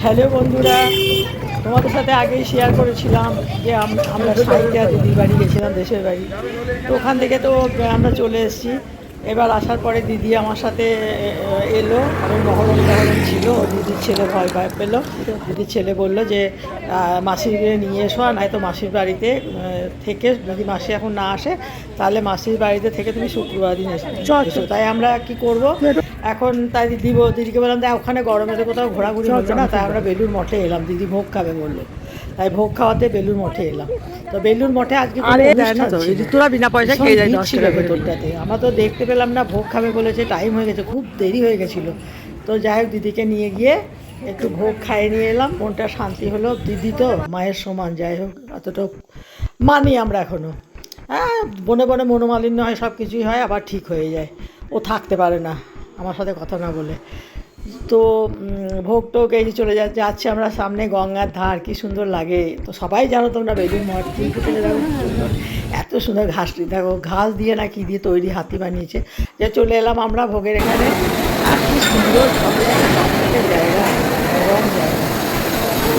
Hello বন্ধুরা, তোমাদের সাথে আগেই শেয়ার করেছিলাম যে আমরা সাহিত্যা দিদির বাড়ি গেছিলাম, দেশের বাড়ি। তো ওখান থেকে তো আমরা চলে এসেছি। এবার আসার পরে দিদি আমার সাথে এলো, কারণ মহরম টহরম ছিল। দিদির ছেলে ভয় পেলো। দিদির ছেলে বললো যে মাসির নিয়ে এসো, আর নয়তো মাসির বাড়িতে থেকে, যদি মাসি এখন না আসে তাহলে মাসির বাড়িতে থেকে তুমি শুক্রবার দিন এসো। তাই আমরা কি করব এখন, তাই দিদিকে বললাম তাই ওখানে গরমে তো কোথাও ঘোরাঘুরি হচ্ছে না, তাই আমরা বেলুর মঠে এলাম। দিদি ভোগ খাবে বললো, তাই ভোগ খাওয়াতে বেলুর মঠে এলাম। তো বেলুর মঠে আজকে তোরা বিনা পয়সা খেয়ে যায় ছিল ভেতরটাতে। আমরা তো দেখতে পেলাম না, ভোগ খাবে বলেছে, টাইম হয়ে গেছে, খুব দেরি হয়ে গেছিলো। তো যাই হোক, দিদিকে নিয়ে গিয়ে একটু ভোগ খাইয়ে নিয়ে এলাম, মনটা শান্তি হলো। দিদি তো মায়ের সমান, যাই হোক অতটা মানি আমরা এখনও। হ্যাঁ, বনে বনে মনোমালিন্য হয়, সব কিছুই হয়, আবার ঠিক হয়ে যায়। ও থাকতে পারে না আমার সাথে কথা না বলে। তো ভোগ টোগ এই যে চলে যাচ্ছে আমরা সামনে, গঙ্গার ধার, কি সুন্দর লাগে। তো সবাই জানো তোমরা বেলুর মঠ থেকে দেখো সুন্দর, এত সুন্দর ঘাসটি দেখো, ঘাস দিয়ে না কি দিয়ে তৈরি হাতি বানিয়েছে। যে চলে এলাম আমরা ভোগের এখানে, আর কি সুন্দর জায়গা, গরম জায়গা।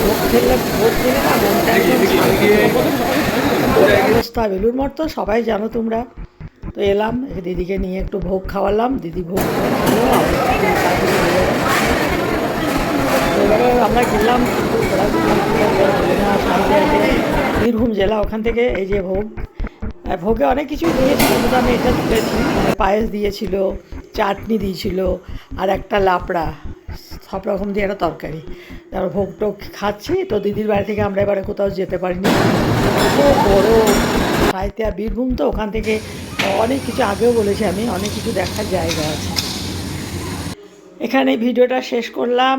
ভোগ খেলে না মনটা একদম অবস্থা। বেলুর মঠ তো সবাই জানো তোমরা। তো এলাম, দিদিকে নিয়ে একটু ভোগ খাওয়ালাম, দিদি ভোগ খেলো। এবারে আমরা গেলাম বীরভূম জেলা, ওখান থেকে এই যে ভোগে অনেক কিছু দিয়েছিল, কিন্তু আমি এটা তুলেছি। পায়েস দিয়েছিল, চাটনি দিয়েছিল, আর একটা লাপড়া, সব রকম দিয়ে একটা তরকারি। তারপর ভোগ টোগ খাচ্ছি। তো দিদির বাড়ি থেকে আমরা এবারে কোথাও যেতে পারিনি, খুব বড় সাহিত্যা বীরভূম, তো ওখান থেকে অনেক কিছু, আগেও বলেছি আমি, অনেক কিছু দেখার জায়গা আছে। এখানে ভিডিওটা শেষ করলাম।